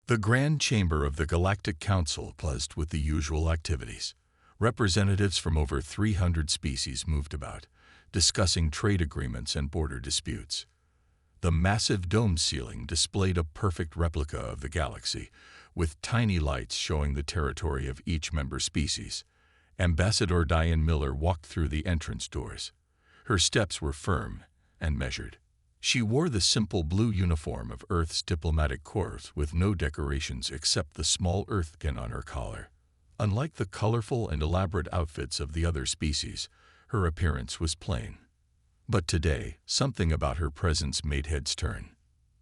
The Grand Chamber of the Galactic Council buzzed with the usual activities. Representatives from over 300 species moved about, discussing trade agreements and border disputes. The massive dome ceiling displayed a perfect replica of the galaxy, with tiny lights showing the territory of each member species. Ambassador Diane Miller walked through the entrance doors. Her steps were firm and measured. She wore the simple blue uniform of Earth's diplomatic corps with no decorations except the small Earthkin on her collar. Unlike the colorful and elaborate outfits of the other species, her appearance was plain. But today, something about her presence made heads turn.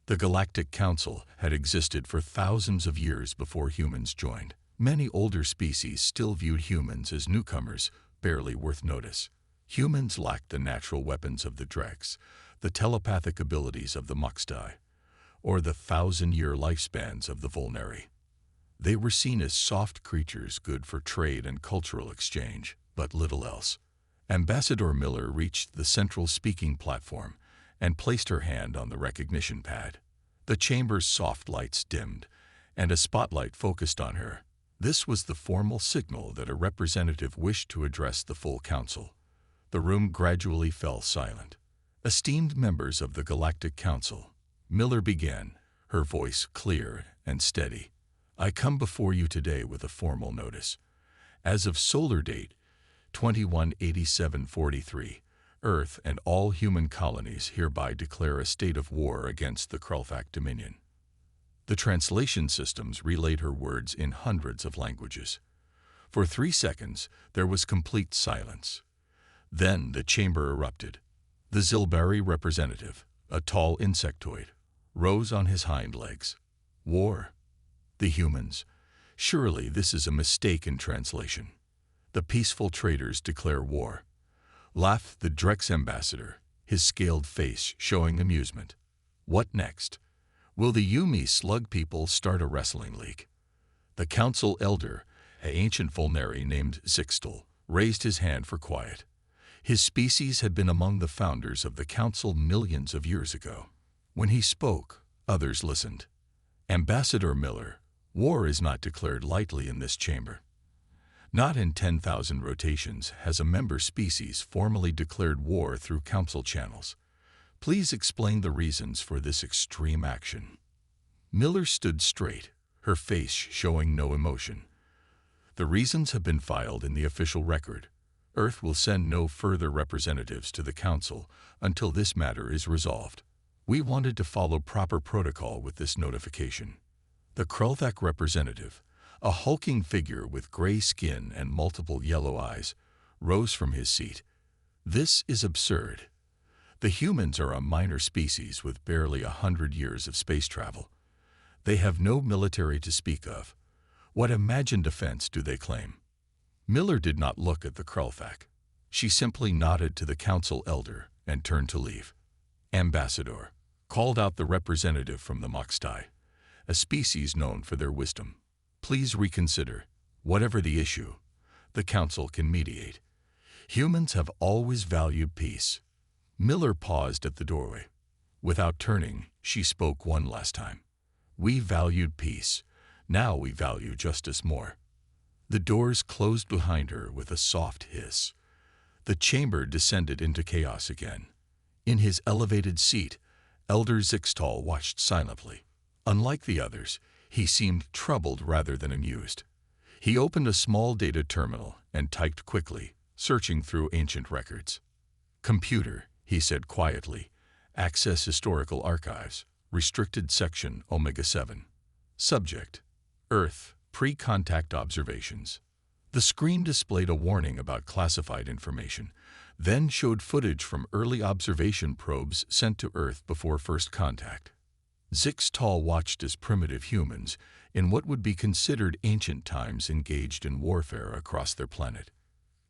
The Galactic Council had existed for thousands of years before humans joined. Many older species still viewed humans as newcomers, barely worth notice. Humans lacked the natural weapons of the Drex, the telepathic abilities of the Moxtai, or the 1,000-year lifespans of the Vulneri. They were seen as soft creatures good for trade and cultural exchange, but little else. Ambassador Miller reached the central speaking platform and placed her hand on the recognition pad. The chamber's soft lights dimmed, and a spotlight focused on her. This was the formal signal that a representative wished to address the full council. The room gradually fell silent. Esteemed members of the Galactic Council, Miller began, her voice clear and steady. I come before you today with a formal notice. As of solar date 218743, Earth and all human colonies hereby declare a state of war against the Krulthak Dominion. The translation systems relayed her words in hundreds of languages. For 3 seconds, there was complete silence. Then the chamber erupted. The Zilbari representative, a tall insectoid, rose on his hind legs. War. The humans. Surely this is a mistake in translation. The peaceful traders declare war. Laughed the Drex ambassador, his scaled face showing amusement. What next? Will the Yumi slug people start a wrestling league? The council elder, an ancient Vulneri named Zixtal, raised his hand for quiet. His species had been among the founders of the council millions of years ago. When he spoke, others listened. Ambassador Miller, war is not declared lightly in this chamber. Not in 10,000 rotations has a member species formally declared war through council channels. Please explain the reasons for this extreme action. Miller stood straight, her face showing no emotion. The reasons have been filed in the official record. Earth will send no further representatives to the council until this matter is resolved. We wanted to follow proper protocol with this notification. The Krulthak representative, a hulking figure with gray skin and multiple yellow eyes, rose from his seat. This is absurd. The humans are a minor species with barely 100 years of space travel. They have no military to speak of. What imagined defense do they claim? Miller did not look at the Krulthak. She simply nodded to the council elder and turned to leave. Ambassador, called out the representative from the Moxtai, a species known for their wisdom. Please reconsider. Whatever the issue, the council can mediate. Humans have always valued peace. Miller paused at the doorway. Without turning, she spoke one last time. We valued peace. Now we value justice more. The doors closed behind her with a soft hiss. The chamber descended into chaos again. In his elevated seat, Elder Zixtal watched silently. Unlike the others, he seemed troubled rather than amused. He opened a small data terminal and typed quickly, searching through ancient records. Computer, he said quietly, access historical archives, restricted section Omega-7. Subject, Earth, pre-contact observations. The screen displayed a warning about classified information, then showed footage from early observation probes sent to Earth before first contact. Zixtal watched as primitive humans, in what would be considered ancient times, engaged in warfare across their planet.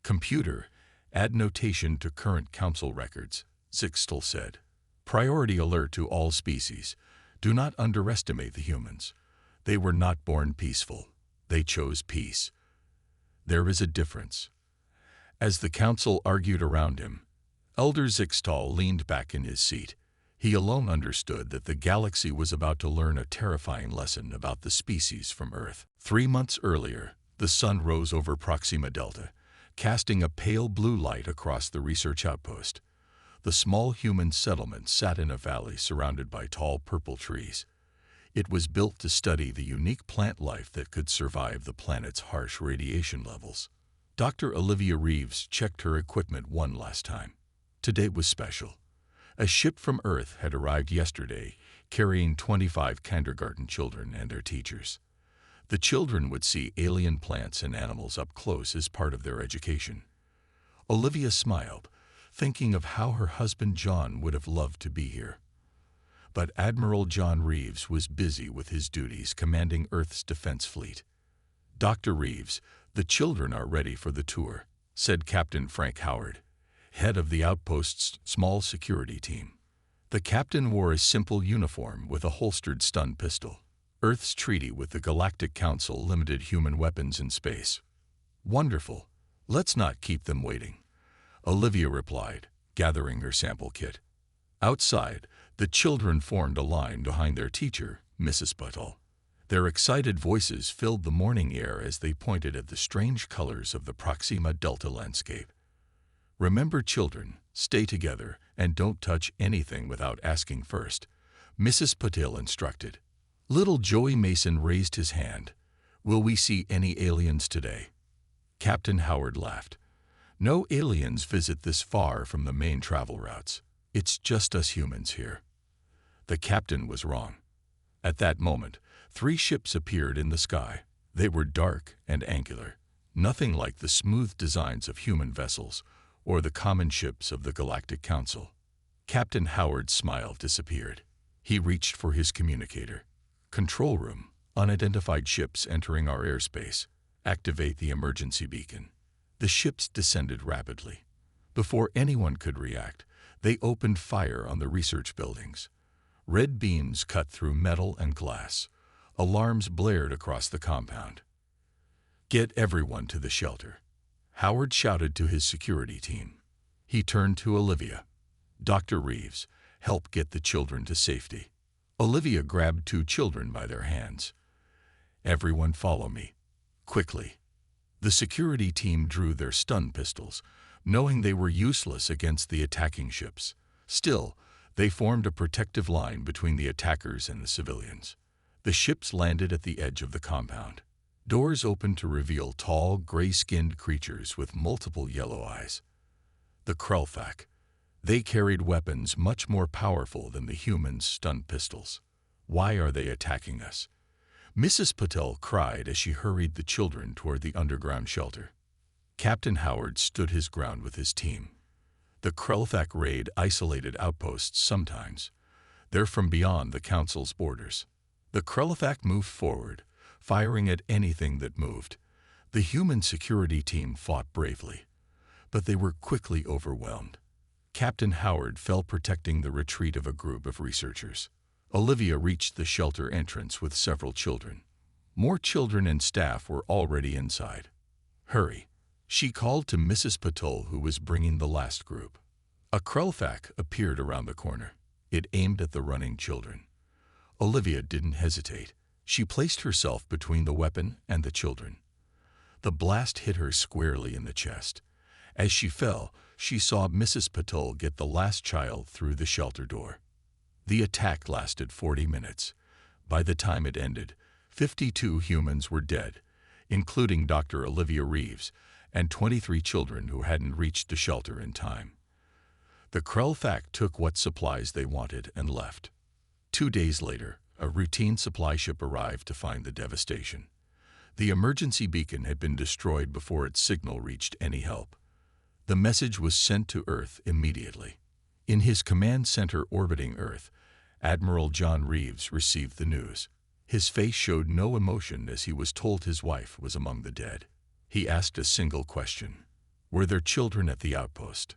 Computer, add notation to current council records, Zixtal said. Priority alert to all species. Do not underestimate the humans. They were not born peaceful. They chose peace. There is a difference. As the council argued around him, Elder Zixtal leaned back in his seat. He alone understood that the galaxy was about to learn a terrifying lesson about the species from Earth. 3 months earlier, the sun rose over Proxima Delta, casting a pale blue light across the research outpost. The small human settlement sat in a valley surrounded by tall purple trees. It was built to study the unique plant life that could survive the planet's harsh radiation levels. Dr. Olivia Reeves checked her equipment one last time. Today was special. A ship from Earth had arrived yesterday, carrying 25 kindergarten children and their teachers. The children would see alien plants and animals up close as part of their education. Olivia smiled, thinking of how her husband John would have loved to be here. But Admiral John Reeves was busy with his duties commanding Earth's defense fleet. "Dr. Reeves, the children are ready for the tour," said Captain Frank Howard, head of the outpost's small security team. The captain wore a simple uniform with a holstered stun pistol. Earth's treaty with the Galactic Council limited human weapons in space. "Wonderful. Let's not keep them waiting," Olivia replied, gathering her sample kit. Outside, the children formed a line behind their teacher, Mrs. Patel. Their excited voices filled the morning air as they pointed at the strange colors of the Proxima Delta landscape. "Remember, children, stay together and don't touch anything without asking first," Mrs. Patel instructed. Little Joey Mason raised his hand. "Will we see any aliens today?" Captain Howard laughed. "No aliens visit this far from the main travel routes. It's just us humans here." The captain was wrong. At that moment, 3 ships appeared in the sky. They were dark and angular, nothing like the smooth designs of human vessels or the common ships of the Galactic Council. Captain Howard's smile disappeared. He reached for his communicator. "Control room, unidentified ships entering our airspace. Activate the emergency beacon." The ships descended rapidly. Before anyone could react, they opened fire on the research buildings. Red beams cut through metal and glass. Alarms blared across the compound. "Get everyone to the shelter," Howard shouted to his security team. He turned to Olivia. "Dr. Reeves, help get the children to safety." Olivia grabbed 2 children by their hands. "Everyone follow me. Quickly." The security team drew their stun pistols, knowing they were useless against the attacking ships. Still, they formed a protective line between the attackers and the civilians. The ships landed at the edge of the compound. Doors opened to reveal tall, gray-skinned creatures with multiple yellow eyes. The Krulfak. They carried weapons much more powerful than the humans' stun pistols. "Why are they attacking us?" Mrs. Patel cried as she hurried the children toward the underground shelter. Captain Howard stood his ground with his team. The Krulfak raid isolated outposts sometimes. They're from beyond the Council's borders. The Krulfak moved forward, firing at anything that moved. The human security team fought bravely, but they were quickly overwhelmed. Captain Howard fell protecting the retreat of a group of researchers. Olivia reached the shelter entrance with several children. More children and staff were already inside. "Hurry," she called to Mrs. Patel, who was bringing the last group. A Krulfak appeared around the corner. It aimed at the running children. Olivia didn't hesitate. She placed herself between the weapon and the children. The blast hit her squarely in the chest. As she fell, she saw Mrs. Patel get the last child through the shelter door. The attack lasted 40 minutes. By the time it ended, 52 humans were dead, including Dr. Olivia Reeves and 23 children who hadn't reached the shelter in time. The Krulfak took what supplies they wanted and left. 2 days later, a routine supply ship arrived to find the devastation. The emergency beacon had been destroyed before its signal reached any help. The message was sent to Earth immediately. In his command center orbiting Earth, Admiral John Reeves received the news. His face showed no emotion as he was told his wife was among the dead. He asked a single question: were there children at the outpost?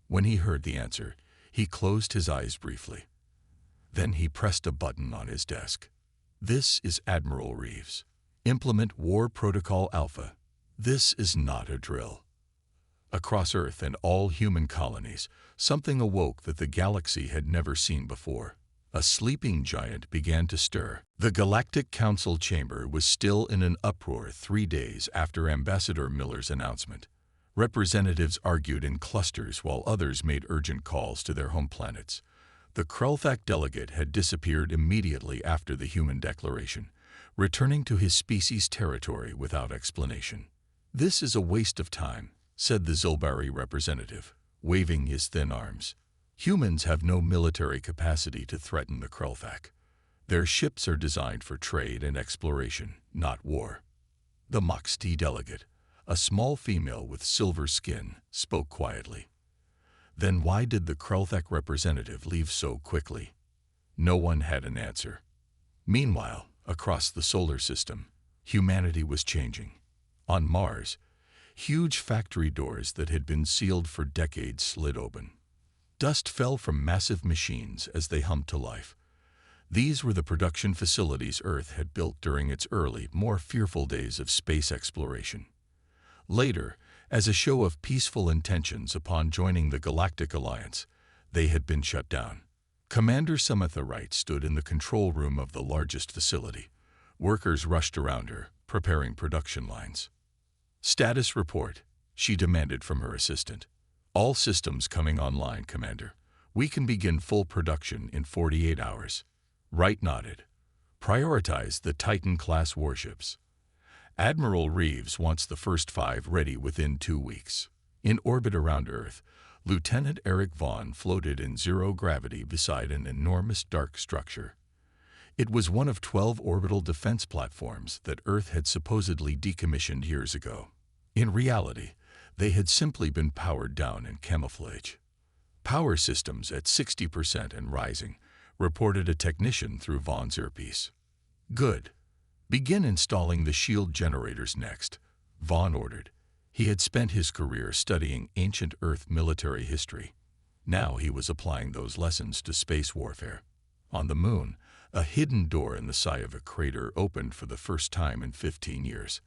When he heard the answer, he closed his eyes briefly. Then he pressed a button on his desk. "This is Admiral Reeves. Implement War Protocol Alpha. This is not a drill." Across Earth and all human colonies, something awoke that the galaxy had never seen before. A sleeping giant began to stir. The Galactic Council chamber was still in an uproar 3 days after Ambassador Miller's announcement. Representatives argued in clusters while others made urgent calls to their home planets. The Krulthak delegate had disappeared immediately after the human declaration, returning to his species' territory without explanation. "This is a waste of time," said the Zilbari representative, waving his thin arms. "Humans have no military capacity to threaten the Krulthak. Their ships are designed for trade and exploration, not war." The Moxti delegate, a small female with silver skin, spoke quietly. Then why did the Krulthak representative leave so quickly? No one had an answer. Meanwhile, across the solar system, humanity was changing. On Mars, huge factory doors that had been sealed for decades slid open. Dust fell from massive machines as they hummed to life. These were the production facilities Earth had built during its early, more fearful days of space exploration. Later, as a show of peaceful intentions upon joining the Galactic Alliance, they had been shut down. Commander Samatha Wright stood in the control room of the largest facility. Workers rushed around her, preparing production lines. "Status report," she demanded from her assistant. "All systems coming online, Commander. We can begin full production in 48 hours. Wright nodded. "Prioritize the Titan-class warships. Admiral Reeves wants the first 5 ready within 2 weeks." In orbit around Earth, Lieutenant Eric Vaughn floated in zero gravity beside an enormous dark structure. It was one of 12 orbital defense platforms that Earth had supposedly decommissioned years ago. In reality, they had simply been powered down in camouflage. "Power systems at 60% and rising," reported a technician through Vaughn's earpiece. "Good. Begin installing the shield generators next," Vaughn ordered. He had spent his career studying ancient Earth military history. Now he was applying those lessons to space warfare. On the Moon, a hidden door in the side of a crater opened for the first time in 15 years.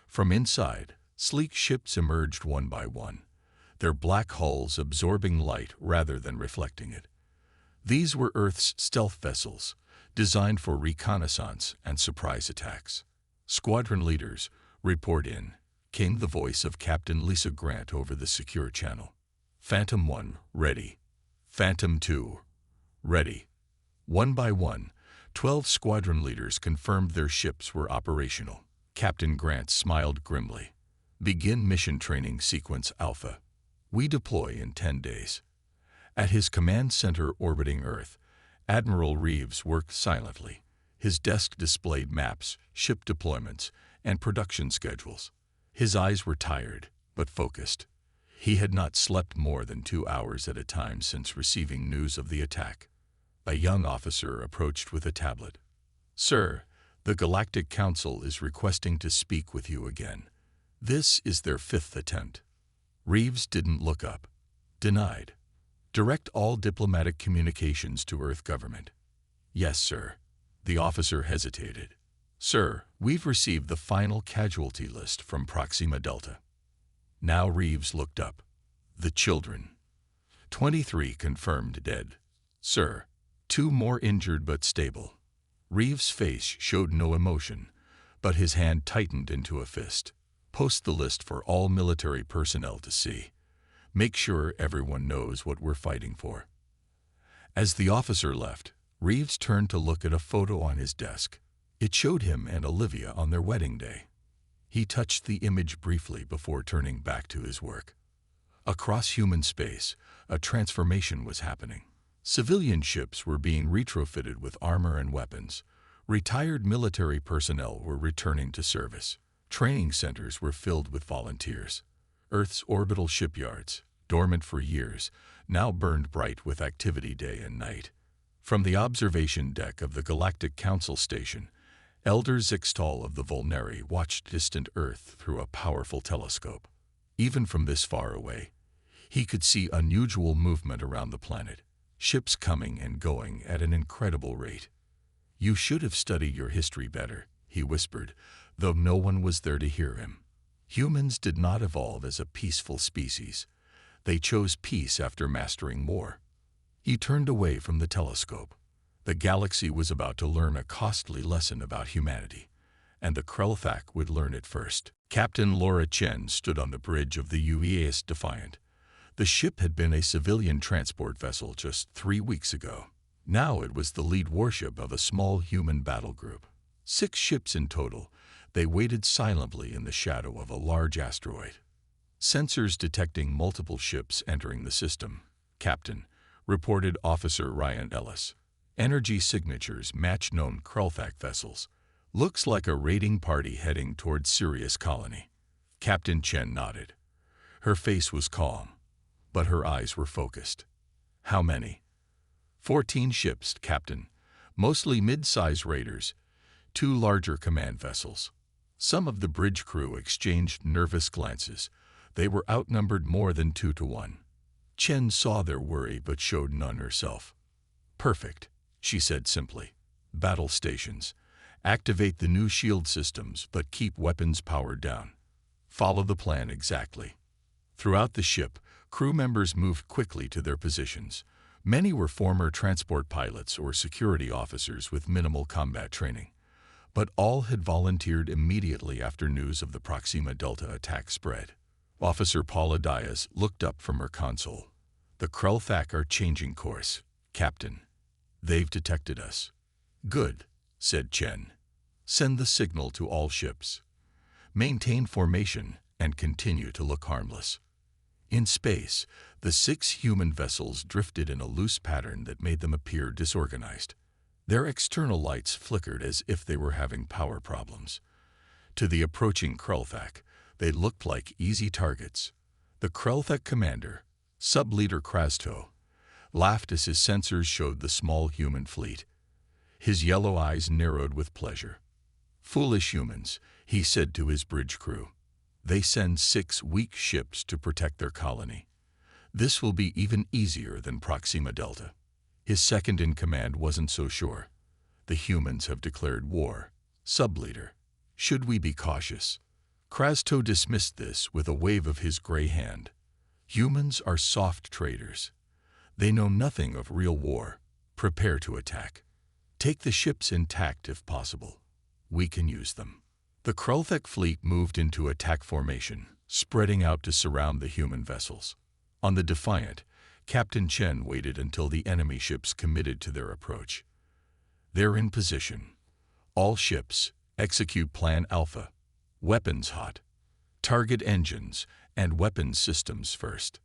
From inside, sleek ships emerged one by one, their black hulls absorbing light rather than reflecting it. These were Earth's stealth vessels, designed for reconnaissance and surprise attacks. "Squadron leaders, report in," came the voice of Captain Lisa Grant over the secure channel. "Phantom 1, ready. Phantom 2, ready." One by one, 12 squadron leaders confirmed their ships were operational. Captain Grant smiled grimly. "Begin mission training sequence Alpha. We deploy in 10 days. At his command center orbiting Earth, Admiral Reeves worked silently. His desk displayed maps, ship deployments, and production schedules. His eyes were tired, but focused. He had not slept more than 2 hours at a time since receiving news of the attack. A young officer approached with a tablet. "Sir, the Galactic Council is requesting to speak with you again. This is their 5th attempt." Reeves didn't look up. "Denied. Direct all diplomatic communications to Earth government." "Yes, sir." The officer hesitated. "Sir, we've received the final casualty list from Proxima Delta." Now Reeves looked up. "The children." 23 confirmed dead. "Sir, 2 more injured but stable." Reeves' face showed no emotion, but his hand tightened into a fist. "Post the list for all military personnel to see. Make sure everyone knows what we're fighting for." As the officer left, Reeves turned to look at a photo on his desk. It showed him and Olivia on their wedding day. He touched the image briefly before turning back to his work. Across human space, a transformation was happening. Civilian ships were being retrofitted with armor and weapons. Retired military personnel were returning to service. Training centers were filled with volunteers. Earth's orbital shipyards, dormant for years, now burned bright with activity day and night. From the observation deck of the Galactic Council station, Elder Zixtal of the Volneri watched distant Earth through a powerful telescope. Even from this far away, he could see unusual movement around the planet, ships coming and going at an incredible rate. "You should have studied your history better," he whispered, though no one was there to hear him. Humans did not evolve as a peaceful species. They chose peace after mastering war. He turned away from the telescope. The galaxy was about to learn a costly lesson about humanity, and the Krelthak would learn it first. Captain Laura Chen stood on the bridge of the UES Defiant. The ship had been a civilian transport vessel just 3 weeks ago. Now it was the lead warship of a small human battle group. 6 ships in total. They waited silently in the shadow of a large asteroid. Sensors detecting multiple ships entering the system. Captain, reported Officer Ryan Ellis. Energy signatures match known Krelthak vessels. Looks like a raiding party heading towards Sirius Colony. Captain Chen nodded. Her face was calm, but her eyes were focused. How many? 14 ships, Captain. Mostly mid-size raiders. 2 larger command vessels. Some of the bridge crew exchanged nervous glances. They were outnumbered more than 2 to 1. Chen saw their worry but showed none herself. Perfect, she said simply. Battle stations. Activate the new shield systems, but keep weapons powered down. Follow the plan exactly. Throughout the ship, crew members moved quickly to their positions. Many were former transport pilots or security officers with minimal combat training. But all had volunteered immediately after news of the Proxima Delta attack spread. Officer Paula Diaz looked up from her console. The Krelthak are changing course, Captain. They've detected us. Good, said Chen. Send the signal to all ships. Maintain formation and continue to look harmless. In space, the 6 human vessels drifted in a loose pattern that made them appear disorganized. Their external lights flickered as if they were having power problems. To the approaching Krelthak, they looked like easy targets. The Krelthak commander, Sub-Leader Krasto, laughed as his sensors showed the small human fleet. His yellow eyes narrowed with pleasure. Foolish humans, he said to his bridge crew. They send 6 weak ships to protect their colony. This will be even easier than Proxima Delta. His second-in-command wasn't so sure. The humans have declared war. Sub-Leader, should we be cautious? Krasto dismissed this with a wave of his gray hand. Humans are soft traders. They know nothing of real war. Prepare to attack. Take the ships intact if possible. We can use them. The Krelthak fleet moved into attack formation, spreading out to surround the human vessels. On the Defiant, Captain Chen waited until the enemy ships committed to their approach. They're in position. All ships, execute Plan Alpha. Weapons hot. Target engines and weapons systems first.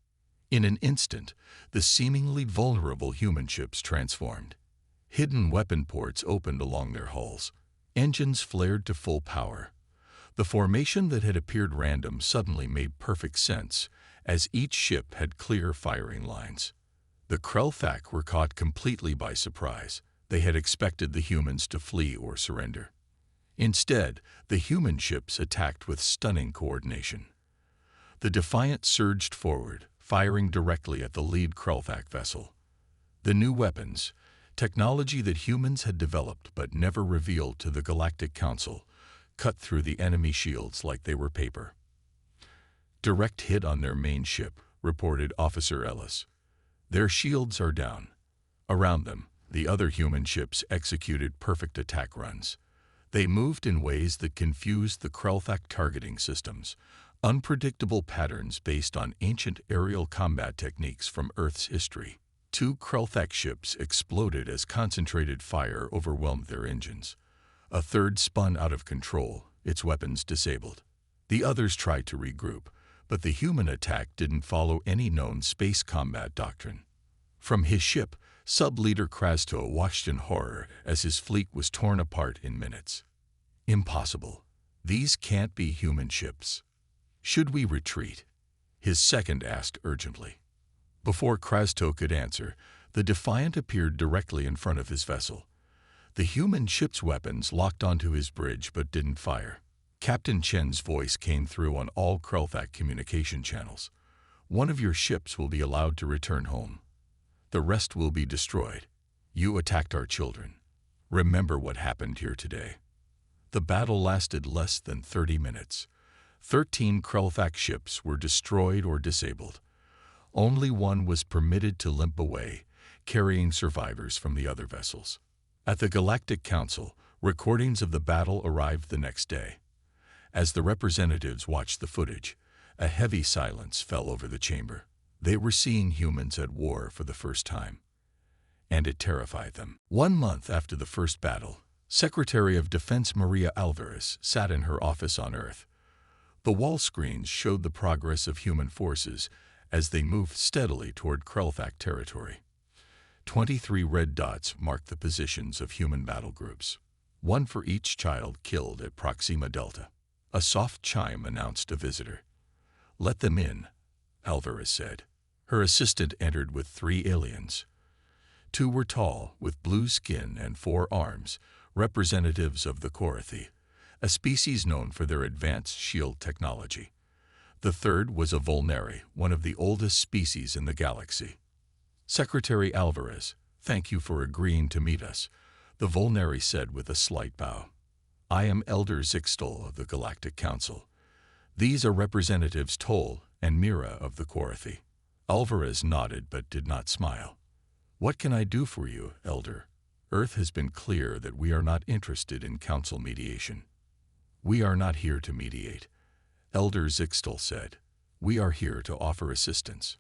In an instant, the seemingly vulnerable human ships transformed. Hidden weapon ports opened along their hulls. Engines flared to full power. The formation that had appeared random suddenly made perfect sense, as each ship had clear firing lines. The Krelthak were caught completely by surprise. They had expected the humans to flee or surrender. Instead, the human ships attacked with stunning coordination. The Defiant surged forward, firing directly at the lead Krelthak vessel. The new weapons, technology that humans had developed but never revealed to the Galactic Council, cut through the enemy shields like they were paper. Direct hit on their main ship, reported Officer Ellis. Their shields are down. Around them, the other human ships executed perfect attack runs. They moved in ways that confused the Krelthak targeting systems, unpredictable patterns based on ancient aerial combat techniques from Earth's history. 2 Krelthak ships exploded as concentrated fire overwhelmed their engines. A third spun out of control, its weapons disabled. The others tried to regroup, but the human attack didn't follow any known space combat doctrine. From his ship, Sub-Leader Krasto watched in horror as his fleet was torn apart in minutes. Impossible. These can't be human ships. Should we retreat? His second asked urgently. Before Krasto could answer, the Defiant appeared directly in front of his vessel. The human ship's weapons locked onto his bridge but didn't fire. Captain Chen's voice came through on all Krelthak communication channels. One of your ships will be allowed to return home. The rest will be destroyed. You attacked our children. Remember what happened here today. The battle lasted less than 30 minutes. 13 Krulfak ships were destroyed or disabled. Only one was permitted to limp away, carrying survivors from the other vessels. At the Galactic Council, recordings of the battle arrived the next day. As the representatives watched the footage, a heavy silence fell over the chamber. They were seeing humans at war for the first time, and it terrified them. 1 month after the first battle, Secretary of Defense Maria Alvarez sat in her office on Earth. The wall screens showed the progress of human forces as they moved steadily toward Krulfak territory. 23 red dots marked the positions of human battle groups, one for each child killed at Proxima Delta. A soft chime announced a visitor. "Let them in," Alvarez said. Her assistant entered with 3 aliens. 2 were tall, with blue skin and 4 arms, representatives of the Korathi, a species known for their advanced shield technology. The third was a Volneri, one of the oldest species in the galaxy. "Secretary Alvarez, thank you for agreeing to meet us," the Volneri said with a slight bow. "I am Elder Zixtal of the Galactic Council. These are Representatives Toll and Mira of the Korathi." Alvarez nodded but did not smile. "What can I do for you, Elder? Earth has been clear that we are not interested in council mediation." "We are not here to mediate," Elder Zixtal said. "We are here to offer assistance."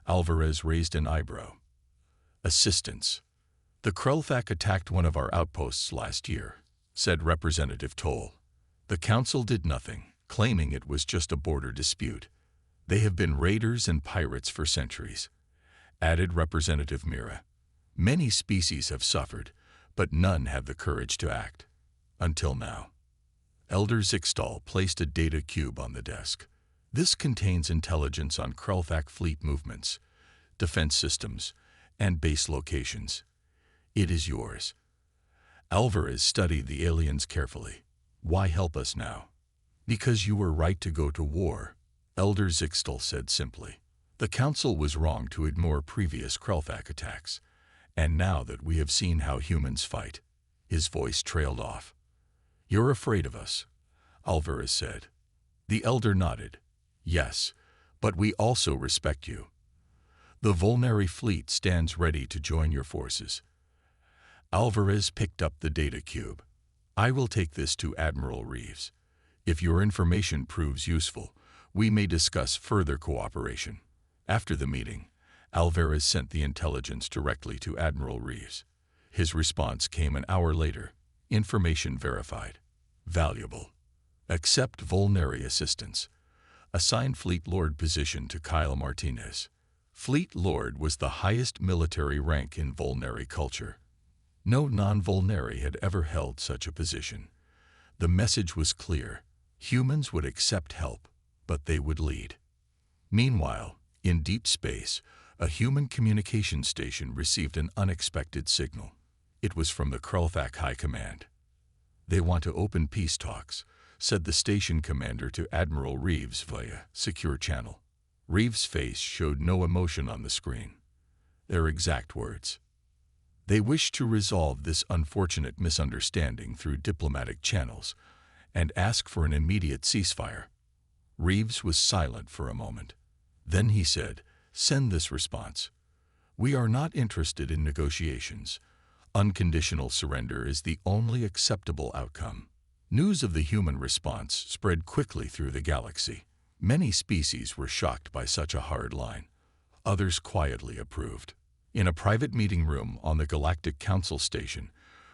Alvarez raised an eyebrow. "Assistance? The Krulfak attacked one of our outposts last year," said Representative Toll. "The council did nothing, claiming it was just a border dispute. They have been raiders and pirates for centuries," added Representative Mira. "Many species have suffered, but none have the courage to act. Until now." Elder Zixtal placed a data cube on the desk. "This contains intelligence on Krulfak fleet movements, defense systems, and base locations. It is yours." Alvarez studied the aliens carefully. "Why help us now?" "Because you were right to go to war," Elder Zixtal said simply. "The Council was wrong to ignore previous Krulfak attacks. And now that we have seen how humans fight," his voice trailed off. "You're afraid of us," Alvarez said. The Elder nodded. "Yes, but we also respect you. The Volneri fleet stands ready to join your forces." Alvarez picked up the data cube. "I will take this to Admiral Reeves. If your information proves useful, we may discuss further cooperation." After the meeting, Alvarez sent the intelligence directly to Admiral Reeves. His response came an hour later. Information verified. Valuable. Accept Volneri assistance. Assign Fleet Lord position to Kyle Martinez. Fleet Lord was the highest military rank in Volneri culture. No non-Volneri had ever held such a position. The message was clear. Humans would accept help, but they would lead. Meanwhile, in deep space, a human communication station received an unexpected signal. It was from the Krulfak High Command. "They want to open peace talks," said the station commander to Admiral Reeves via secure channel. Reeves' face showed no emotion on the screen. Their exact words: "They wish to resolve this unfortunate misunderstanding through diplomatic channels and ask for an immediate ceasefire." Reeves was silent for a moment. Then he said, "Send this response. We are not interested in negotiations. Unconditional surrender is the only acceptable outcome." News of the human response spread quickly through the galaxy. Many species were shocked by such a hard line. Others quietly approved. In a private meeting room on the Galactic Council station,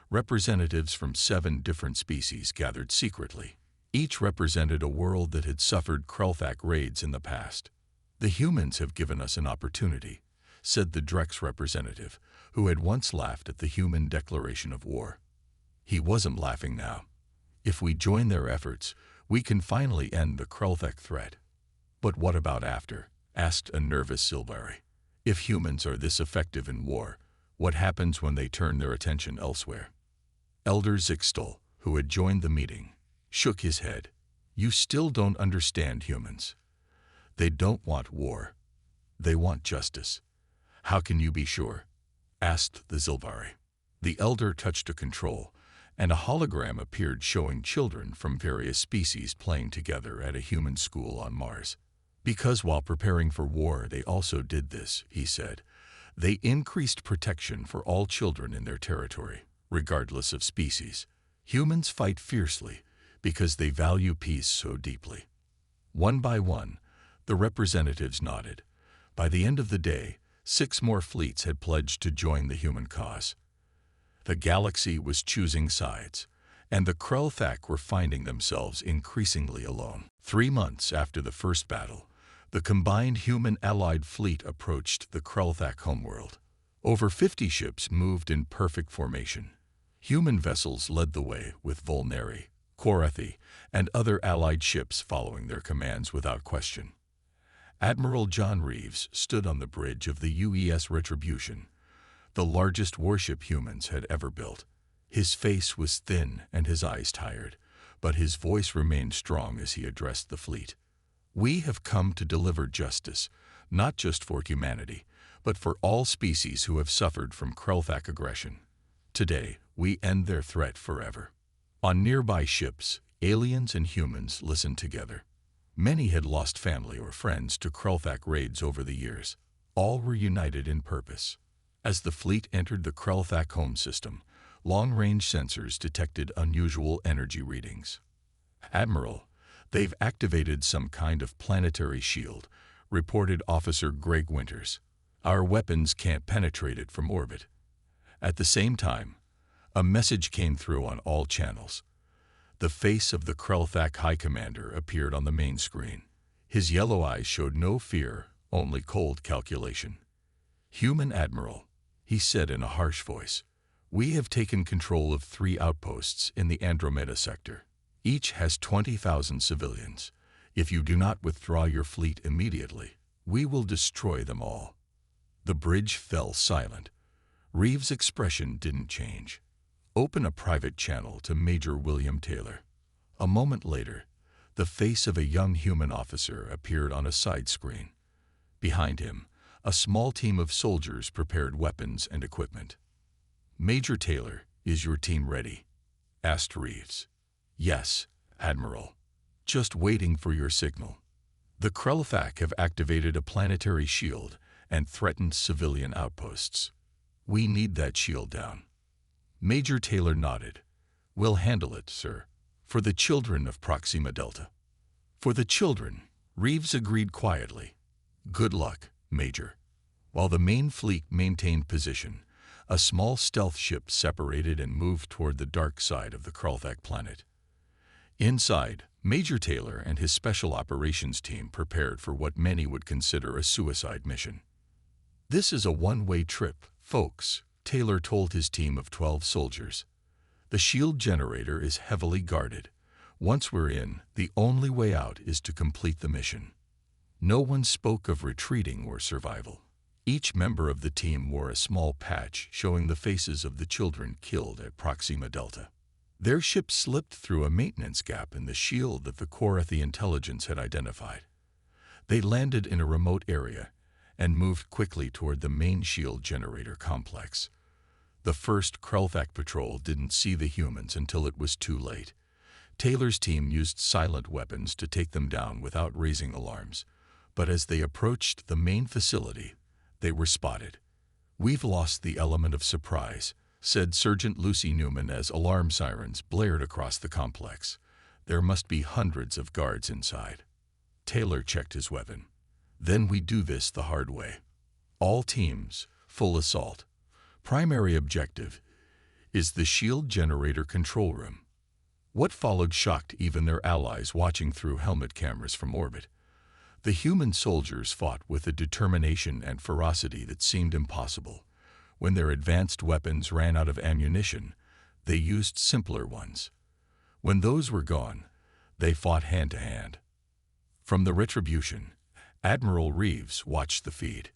representatives from 7 different species gathered secretly. Each represented a world that had suffered Krulfak raids in the past. "The humans have given us an opportunity," said the Drex representative, who had once laughed at the human declaration of war. He wasn't laughing now. "If we join their efforts, we can finally end the Krulfak threat." "But what about after?" asked a nervous Silvari. "If humans are this effective in war, what happens when they turn their attention elsewhere?" Elder Zixtal, who had joined the meeting, shook his head. "You still don't understand humans. They don't want war. They want justice." "How can you be sure?" asked the Zilvari. The Elder touched a control, and a hologram appeared showing children from various species playing together at a human school on Mars. Because while preparing for war they also did this, he said, they increased protection for all children in their territory, regardless of species. Humans fight fiercely because they value peace so deeply. One by one, the representatives nodded. By the end of the day, 6 more fleets had pledged to join the human cause. The galaxy was choosing sides, and the Krell-Thak were finding themselves increasingly alone. 3 months after the first battle, the combined human-allied fleet approached the Krell-Thak homeworld. Over 50 ships moved in perfect formation. Human vessels led the way, with Volneri, Korathi, and other allied ships following their commands without question. Admiral John Reeves stood on the bridge of the UES Retribution, the largest warship humans had ever built. His face was thin and his eyes tired, but his voice remained strong as he addressed the fleet. We have come to deliver justice, not just for humanity, but for all species who have suffered from Krell-Thak aggression. Today, we end their threat forever. On nearby ships, aliens and humans listened together. Many had lost family or friends to Krell-Thak raids over the years. All were united in purpose. As the fleet entered the Krell-Thak home system, long-range sensors detected unusual energy readings. Admiral, they've activated some kind of planetary shield, reported Officer Greg Winters. Our weapons can't penetrate it from orbit. At the same time, a message came through on all channels. The face of the Krell-Thak High Commander appeared on the main screen. His yellow eyes showed no fear, only cold calculation. "Human Admiral," he said in a harsh voice, "we have taken control of 3 outposts in the Andromeda sector. Each has 20,000 civilians. If you do not withdraw your fleet immediately, we will destroy them all." The bridge fell silent. Reeves' expression didn't change. "Open a private channel to Major William Taylor." A moment later, the face of a young human officer appeared on a side screen. Behind him, a small team of soldiers prepared weapons and equipment. "Major Taylor, is your team ready?" asked Reeves. "Yes, Admiral. Just waiting for your signal. The Krell-Thak have activated a planetary shield and threatened civilian outposts. We need that shield down." Major Taylor nodded. "We'll handle it, sir. For the children of Proxima Delta." "For the children," Reeves agreed quietly. "Good luck, Major." While the main fleet maintained position, a small stealth ship separated and moved toward the dark side of the Krell-Thak planet. Inside, Major Taylor and his special operations team prepared for what many would consider a suicide mission. "This is a one-way trip, folks," Taylor told his team of 12 soldiers. "The shield generator is heavily guarded. Once we're in, the only way out is to complete the mission." No one spoke of retreating or survival. Each member of the team wore a small patch showing the faces of the children killed at Proxima Delta. Their ship slipped through a maintenance gap in the shield that the Korathi intelligence had identified. They landed in a remote area and moved quickly toward the main shield generator complex. The first Krell-Thak patrol didn't see the humans until it was too late. Taylor's team used silent weapons to take them down without raising alarms, but as they approached the main facility, they were spotted. "We've lost the element of surprise," said Sergeant Lucy Newman as alarm sirens blared across the complex. "There must be hundreds of guards inside." Taylor checked his weapon. "Then we do this the hard way. All teams, full assault. Primary objective is the shield generator control room." What followed shocked even their allies watching through helmet cameras from orbit. The human soldiers fought with a determination and ferocity that seemed impossible. When their advanced weapons ran out of ammunition, they used simpler ones. When those were gone, they fought hand to hand. From the Retribution, Admiral Reeves watched the feed.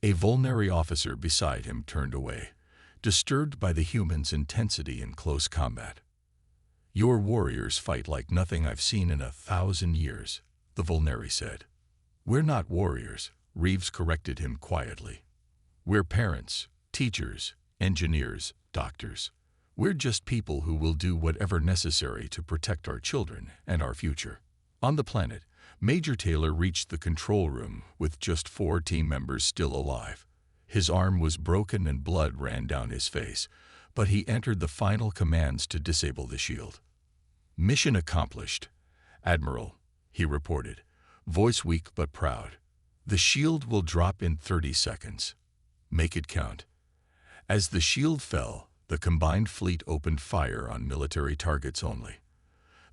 A Volneri officer beside him turned away, disturbed by the humans' intensity in close combat. "Your warriors fight like nothing I've seen in 1,000 years, the Volneri said. "We're not warriors," Reeves corrected him quietly. "We're parents, teachers, engineers, doctors. We're just people who will do whatever necessary to protect our children and our future. On the planet, Major Taylor reached the control room with just 4 team members still alive. His arm was broken and blood ran down his face, but he entered the final commands to disable the shield. "Mission accomplished, Admiral," he reported, voice weak but proud. "The shield will drop in 30 seconds. Make it count." As the shield fell, the combined fleet opened fire on military targets only.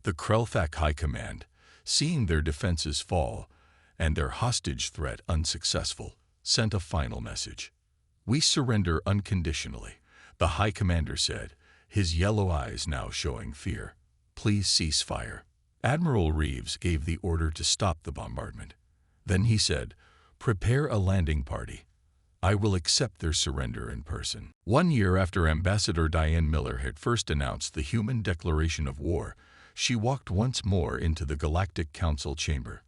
The Krelthak High Command, seeing their defenses fall and their hostage threat unsuccessful, sent a final message. "We surrender unconditionally," the High Commander said, his yellow eyes now showing fear. "Please cease fire." Admiral Reeves gave the order to stop the bombardment. Then he said, "Prepare a landing party. I will accept their surrender in person." 1 year after Ambassador Diane Miller had first announced the human declaration of war, she walked once more into the Galactic Council chamber.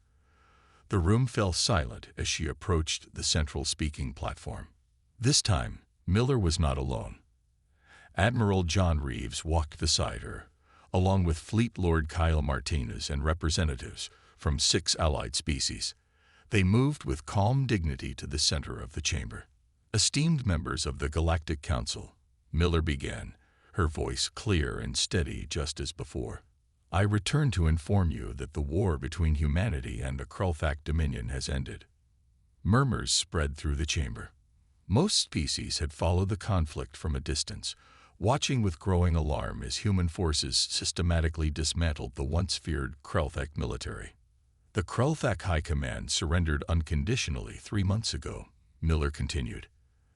The room fell silent as she approached the central speaking platform. This time, Miller was not alone. Admiral John Reeves walked beside her, along with Fleet Lord Kyle Martinez and representatives from 6 allied species. They moved with calm dignity to the center of the chamber. "Esteemed members of the Galactic Council," Miller began, her voice clear and steady just as before. "I return to inform you that the war between humanity and the Krelthak Dominion has ended." Murmurs spread through the chamber. Most species had followed the conflict from a distance, watching with growing alarm as human forces systematically dismantled the once feared Krelthak military. "The Krelthak High Command surrendered unconditionally 3 months ago," Miller continued.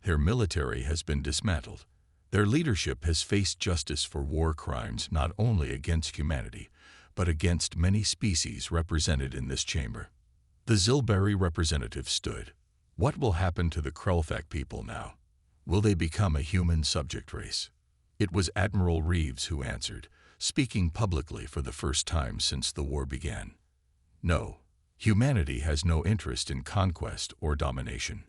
"Their military has been dismantled. Their leadership has faced justice for war crimes not only against humanity, but against many species represented in this chamber." The Zilberry representative stood. "What will happen to the Krelthak people now? Will they become a human subject race?" It was Admiral Reeves who answered, speaking publicly for the first time since the war began. "No, humanity has no interest in conquest or domination."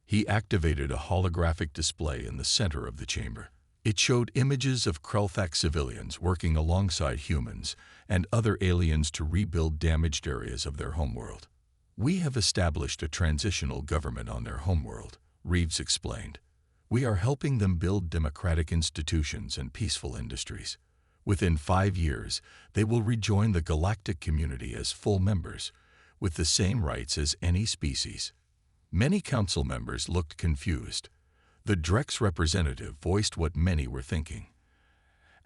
He activated a holographic display in the center of the chamber. It showed images of Krelthak civilians working alongside humans and other aliens to rebuild damaged areas of their homeworld. "We have established a transitional government on their homeworld," Reeves explained. "We are helping them build democratic institutions and peaceful industries. Within 5 years, they will rejoin the galactic community as full members, with the same rights as any species." Many council members looked confused. The Drex representative voiced what many were thinking.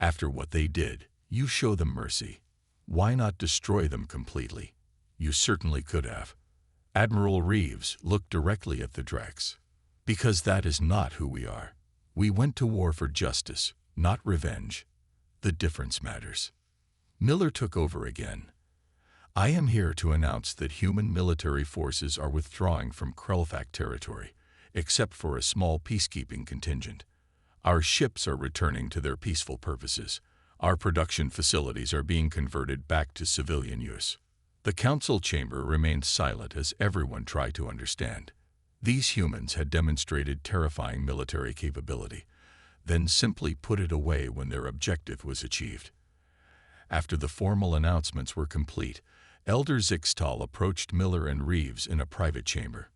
"After what they did, you show them mercy. Why not destroy them completely? You certainly could have." Admiral Reeves looked directly at the Drex. "Because that is not who we are. We went to war for justice, not revenge. The difference matters." Miller took over again. "I am here to announce that human military forces are withdrawing from Krelthak territory, except for a small peacekeeping contingent. Our ships are returning to their peaceful purposes. Our production facilities are being converted back to civilian use." The council chamber remained silent as everyone tried to understand. These humans had demonstrated terrifying military capability, then simply put it away when their objective was achieved. After the formal announcements were complete, Elder Zixtal approached Miller and Reeves in a private chamber.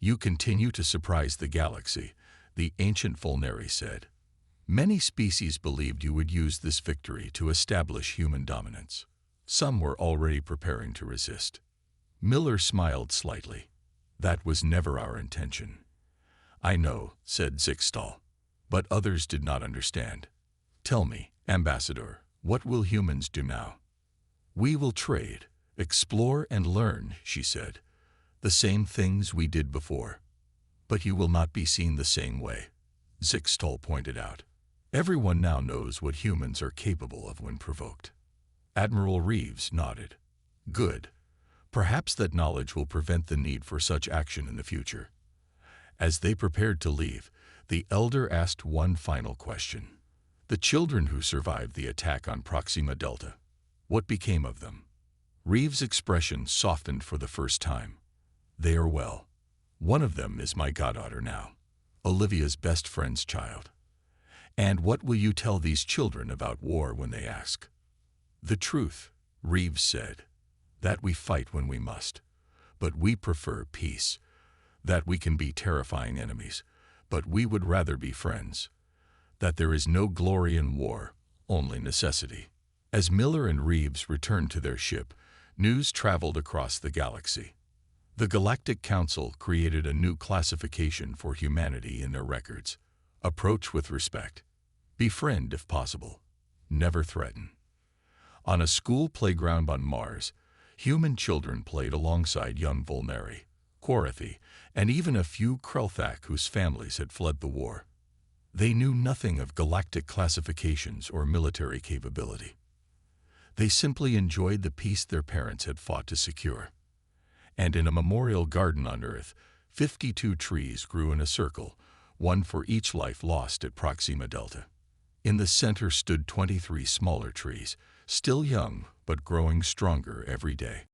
"You continue to surprise the galaxy," the ancient Fulnari said. "Many species believed you would use this victory to establish human dominance. Some were already preparing to resist." Miller smiled slightly. "That was never our intention." "I know," said Zixtal, "but others did not understand. Tell me, Ambassador, what will humans do now?" "We will trade, explore and learn," she said. "The same things we did before. But you will not be seen the same way," Zixtal pointed out. "Everyone now knows what humans are capable of when provoked." Admiral Reeves nodded. "Good. Perhaps that knowledge will prevent the need for such action in the future." As they prepared to leave, the Elder asked one final question. "The children who survived the attack on Proxima Delta, what became of them?" Reeves' expression softened for the first time. "They are well. One of them is my goddaughter now, Olivia's best friend's child. And what will you tell these children about war when they ask? The truth, Reeves said, that we fight when we must, but we prefer peace, that we can be terrifying enemies, but we would rather be friends, that there is no glory in war, only necessity. As Miller and Reeves returned to their ship, news traveled across the galaxy. The Galactic Council created a new classification for humanity in their records. Approach with respect. Befriend if possible. Never threaten. On a school playground on Mars, human children played alongside young Volneri, Quarathi, and even a few Krelthak whose families had fled the war. They knew nothing of galactic classifications or military capability. They simply enjoyed the peace their parents had fought to secure. And in a memorial garden on Earth, 52 trees grew in a circle, one for each life lost at Proxima Delta. In the center stood 23 smaller trees, still young but growing stronger every day.